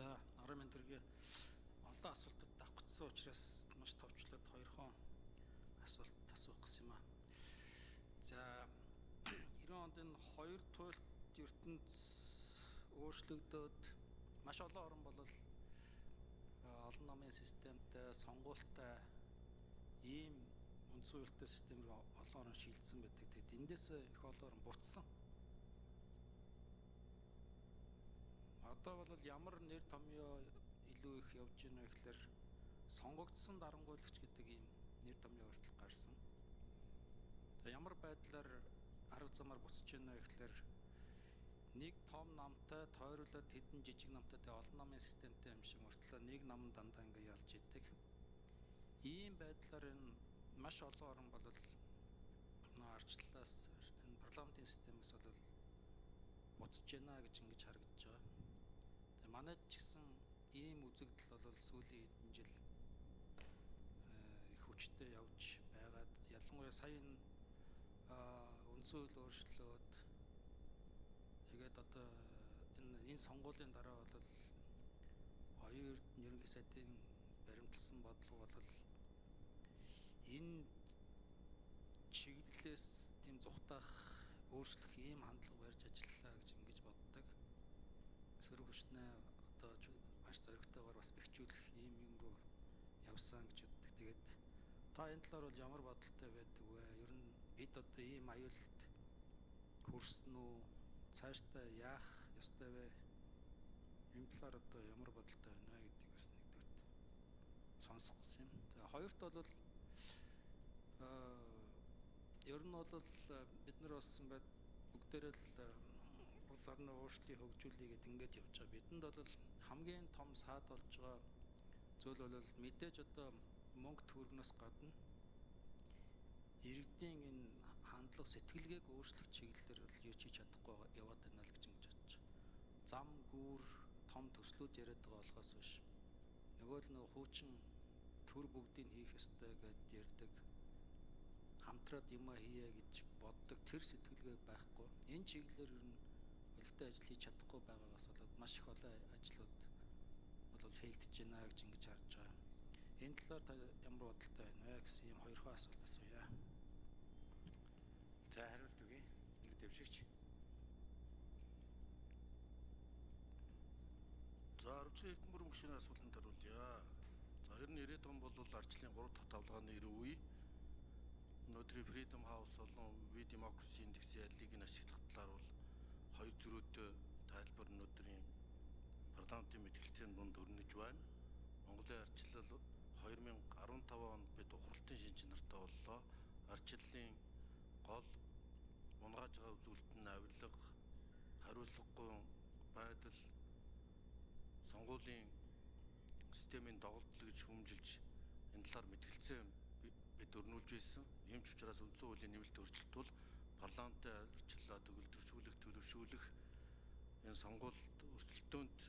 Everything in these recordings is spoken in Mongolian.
За, арын мэндэргийн олон асуултад давхцсан учраас маш товчлоод хоёрхон асуулт асуух гэсэн юм аа. За, 90 онд энэ хоёр туйлт ертөнд өөрчлөгдөөд маш олон орн бол олон намын системтэй, сонгуультай ийм үндсэн уялдаа системээр олон орн шилжсэн байдаг. Тэгэд эндээс их олон орн буцсан. Одоо бол ямар нэр томьёо илүү их явж байна вэ гэхээр сонгогдсон дарангуйлагч гэдэг ийм нэр томьёо хүртэл гарсан. Тэгээ ямар байдлаар арга замаар буцаж байна вэ гэхээр нэг том намтай тойруулаад хэдэн жижиг намтай тэгээ олон намын системтэй юм шиг мөртлөө нэг нам дандаа ингэ ялж идэг. Ийм байдлаар энэ маш олон орн бол арчлалаас энэ парламентын системээс бол буцаж байна гэж ингэж харагдаж байгаа. Тэгээ манайд ч гэсэн ийм үзэгдэл бол сүүлийн хэдэн жил их хүчтэй явж байгаад ялангуяа сая үндсэн хууль өөрчлөлөөд тэгээд одоо энэ сонгуулийн дараа бол хоёр ерөнхий сайдын баримтлсан бодлого бол энэ чиглэлээс тийм зүхтаах өөрчлөх ийм хандлага барьж ажиллалаа гэж ингэж боддог. Сөрөг хүчнээ одоо маш зоригтойгоор бас бэхжүүлэх ийм юм руу явсан гэж боддог. Тэгээд та энэ талаар бол ямар бодолтой байдаг вэ? Ер нь бид одоо ийм аюулт хүрсэн үү? Цаашдаа яах ёстой вэ? Энэ талаар одоо ямар бодолтой байна вэ гэдгийг бас нэгдүгürt сонсох гэсэн юм. За хоёрт бол ер нь бол бид нар бас ингээд бүгдээрээ л улс орны өөрчлөлийг хөгжүүлэе гэдээ ингэж явж байгаа. Бидэнд бол хамгийн том саад болж байгаа зүйл бол мэдээж одоо мөнгө төгрөгнөөс гадна иргэдийн энэ хандлага сэтгэлгээг өөрчлөх чиглэлээр бол юу ч хийж чадахгүй яваад байна л гэж ингэж бодож байна. Зам гүүр том төслүүд яриад байгаа болохоос биш. Нөгөө л нөгөө хуучин төр бүгдийг хийх ёстой гэдээ ярьдаг. Хамтраад юмаа хийе гэж боддог тэр сэтгэлгээ байхгүй. Энэ чиглэлээр ер нь өлегтэй ажил хийж чадахгүй байгаагаас болоод маш их олон ажлууд бол фейлдэж байна гэж ингэж харж байгаа. Энэ талаар та ямар бодолтой байна вэ гэсэн ийм хоёрхан асуулт асууя. За хариулт өгье. Нэг дэвшигч. За арвчгийн эрдэм бүрэн гишүүний асуултанд хариулъя. За ер нь 90-ад он бол ардчлалын 3 дахь давлгааны эрүү үе. Өнөөдрийн Freedom House болон We Democracy индексийн яллыг ашиглах талаар бол хоёр зөрүүтэй тайлбар өнөөдрийн парламентын мэтгэлцээний дунд өрнөж байна. Монголын ардчлал 2015 онд бид ухралтын шинж чанартай боллоо. Ардчлалын гол унгааж байгаа үзүүлэлт нь авилга, хариуцлагагүй байдал, сонгуулийн системийн доголдол гэж хүмжилж энэ талаар мэтгэлцээ бид өрнүүлж байсан. Ийм ч учраас үндсэн хуулийн нэмэлт өөрчлөлт бол парламентын ардчлалаа төгөлдршүүлэх, төлөвшүүлэх энэ сонгуульд өрсөлдөөнд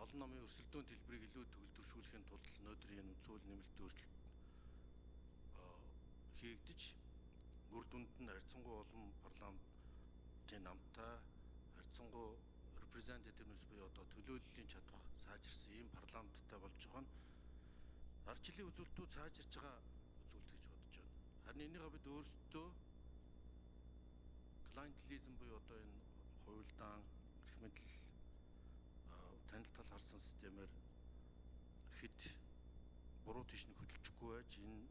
олон намын өрсөлдөөнд хэлбэрийг илүү төгөлдршүүлэхийн тулд өнөөдрийн үндсэн хуулийн нэмэлт өөрчлөлт хийгдэж үр дүнд нь харьцангуй олон парламентын намтай харьцангуй representativeness буюу одоо төлөөллийн чадвар сайжирсан ийм парламенттай болж байгаа нь ардчлалын үзүүлэлтүүд сайжирч байгаа үзүүлэлт гэж бодож байна. Харин энийгээ бид өөрсдөө clientelism буюу одоо энэ хуйлдаан, эрх мэдэл танил тал харсан системээр хэд буруу тийш нь хөдөлчихгүй байж энэ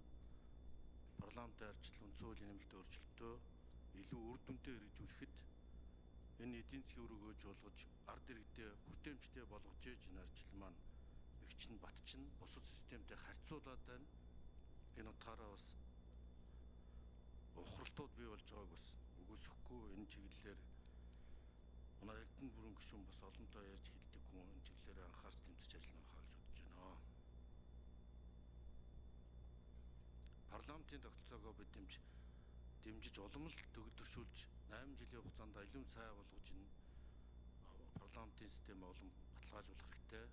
парламентын ардчлал үндсэн хуулийн нэмэлт өөрчлөлтөө илүү үр дүнтэй хэрэгжүүлэхэд энэ эдийн засгийн үр өгөөж болгож ард иргэдээ хүртээмжтэй болгож ээж энэ ардчлал маань бэхжин батчин бусад системтэй харьцуулаад байна. Энэ утгаараа бас ухралтууд бий болж байгааг бас үгүйсэхгүй энэ чиглэлээр манай эрдэм бүрэн гишүүн бас олонтоо ярьж хэлдэг хүн энэ чиглэлээр анхаарч тэмцэж ажиллана хаа гэж бодож байна. Парламентын тогтолцоогоо бид дэмжиж улам л төгөлдршүүлж 8 жилийн хугацаанд алим цай болгож энэ парламентын системээ улам баталгаажуулах хэрэгтэй.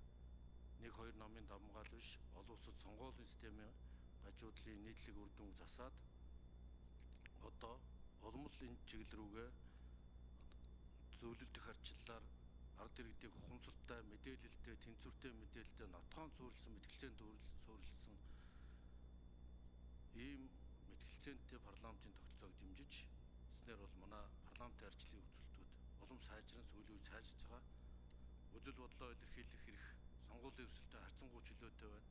Нэг хоёр намын давмгаал биш, олон улсад сонгуулийн системийн гажуудлын нийтлэг үр дүн засаад одоо улам л энэ чиглэл рүүгээ зөвлөлдөх ардчлалаар ард иргэдийг ухамсартай, мэдээлэлтэй, тэнцвэртэй мэдээлэлтэй нотгоон суурилсан мэтгэлцээнд суурилсан ийм мэтгэлцээнтэй парламентын тогтолцоог дэмжиж эснээр бол манай парламентын арчлалын үзүүлэлтүүд улам сайжран сүүлийн үед сайжирч байгаа. Үзэл бодлоо илэрхийлэх хэрэг сонгуулийн өрсөлдөөн харьцангуй чөлөөтэй байна.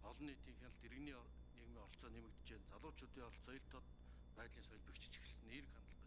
Олон нийтийн хяналт иргэний нийгмийн оролцоо нэмэгдэж байна. Залуучуудын оролцоо ил тод байдлын соёл бэхжиж эхэлсэн. Эерэг хандлага